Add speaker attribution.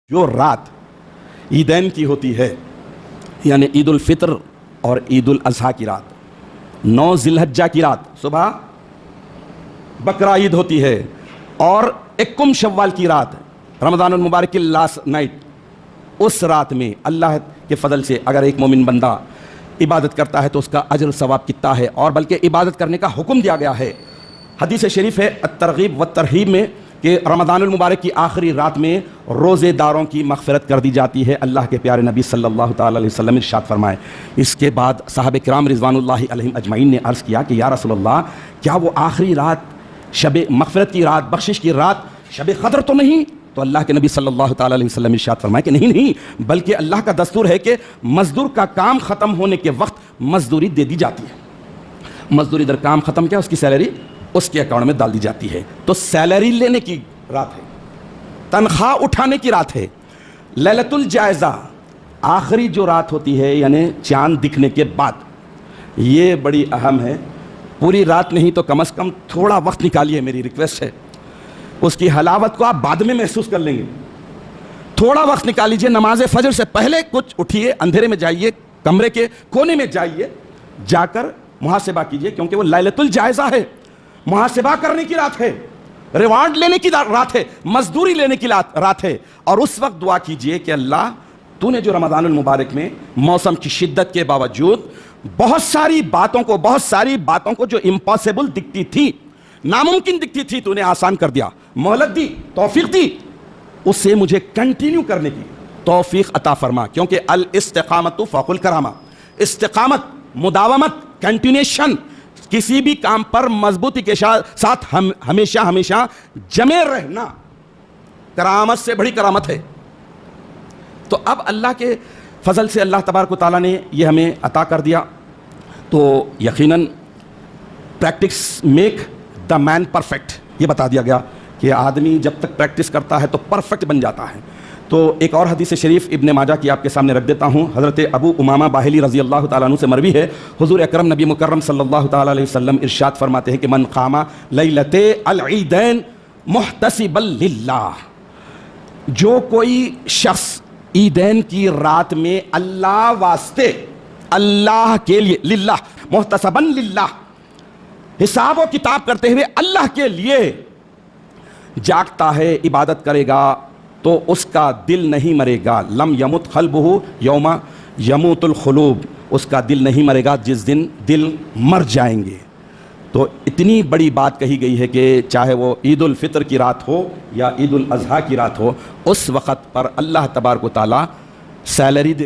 Speaker 1: جو رات عیدین کی ہوتی ہے یعنی عید الفطر اور عید الاضحیٰ کی رات، 9 ذی الحجہ کی رات صبح بقرہ عید ہوتی ہے، اور 1 شوال کی رات رمضان المبارک کی لاسٹ نائٹ، اس رات میں اللہ کے فضل سے اگر ایک مومن بندہ عبادت کرتا ہے تو اس کا اجر ثواب کتنا ہے، اور بلکہ عبادت کرنے کا حکم دیا گیا ہے۔ حدیث شریف ہے الترغیب والترہیب میں کہ رمضان المبارک کی آخری رات میں روزے داروں کی مغفرت کر دی جاتی ہے۔ اللہ کے پیارے نبی صلی اللہ تعالی علیہ وسلم ارشاد فرمائے۔ اس کے بعد صحابہ کرام رضوان اللہ علیہم اجمعین نے عرض کیا کہ یا رسول اللہ، کیا وہ آخری رات شب مغفرت کی رات، بخشش کی رات شب قدر تو نہیں؟ تو اللہ کے نبی صلی اللہ تعالی علیہ وسلم ارشاد فرمائے کہ نہیں، بلکہ اللہ کا دستور ہے کہ مزدور کا کام ختم ہونے کے وقت مزدوری دے دی جاتی ہے۔ مزدوری در کام ختم کیا، اس کی سیلری اس کے اکاؤنٹ میں ڈال دی جاتی ہے۔ تو سیلری لینے کی رات ہے، تنخواہ اٹھانے کی رات ہے۔ لیلۃ الجائزہ آخری جو رات ہوتی ہے یعنی چاند دکھنے کے بعد، یہ بڑی اہم ہے۔ پوری رات نہیں تو کم از کم تھوڑا وقت نکالیے، میری ریکویسٹ ہے۔ اس کی حلاوت کو آپ بعد میں محسوس کر لیں گے۔ تھوڑا وقت نکال لیجیے، نماز فجر سے پہلے کچھ اٹھیے، اندھیرے میں جائیے، کمرے کے کونے میں جائیے، جا کر محاسبہ کیجیے، کیونکہ وہ لیلۃ الجائزہ ہے، محاسبہ کرنے کی رات ہے، ریوارڈ لینے کی رات ہے، مزدوری لینے کی رات ہے۔ اور اس وقت دعا کیجیے کہ اللہ تو نے جو رمضان المبارک میں موسم کی شدت کے باوجود بہت ساری باتوں کو جو امپاسبل دکھتی تھی، ناممکن دکھتی تھی، تو نے آسان کر دیا، مہلت دی، توفیق دی، اسے مجھے کنٹینیو کرنے کی توفیق عطا فرما، کیونکہ الاستقامت فوق الکرامہ، استقامت، مداومت، کنٹینیشن، کسی بھی کام پر مضبوطی کے ساتھ ہمیشہ جمے رہنا کرامت سے بڑی کرامت ہے۔ تو اب اللہ کے فضل سے اللہ تبارک و تعالیٰ نے یہ ہمیں عطا کر دیا، تو یقیناً practice make the man perfect, یہ بتا دیا گیا کہ آدمی جب تک پریکٹس کرتا ہے تو پرفیکٹ بن جاتا ہے۔ تو ایک اور حدیث شریف ابن ماجہ کی آپ کے سامنے رکھ دیتا ہوں۔ حضرت ابو امامہ باہلی رضی اللہ تعالیٰ عنہ سے مروی ہے، حضور اکرم نبی مکرم صلی اللہ تعالیٰ علیہ وسلم ارشاد فرماتے ہیں کہ من قام لیلۃ العیدین محتسبا للہ، جو کوئی شخص عیدین کی رات میں اللہ واسطے، اللہ کے لیے، للہ محتسبا للہ، حساب و کتاب کرتے ہوئے اللہ کے لیے جاگتا ہے، عبادت کرے گا، تو اس کا دل نہیں مرے گا۔ لم یمت قلبہ یوم یموت القلوب، اس کا دل نہیں مرے گا جس دن دل مر جائیں گے۔ تو اتنی بڑی بات کہی گئی ہے کہ چاہے وہ عید الفطر کی رات ہو یا عید الاضحیٰ کی رات ہو، اس وقت پر اللہ تبارک و تعالیٰ سیلری دے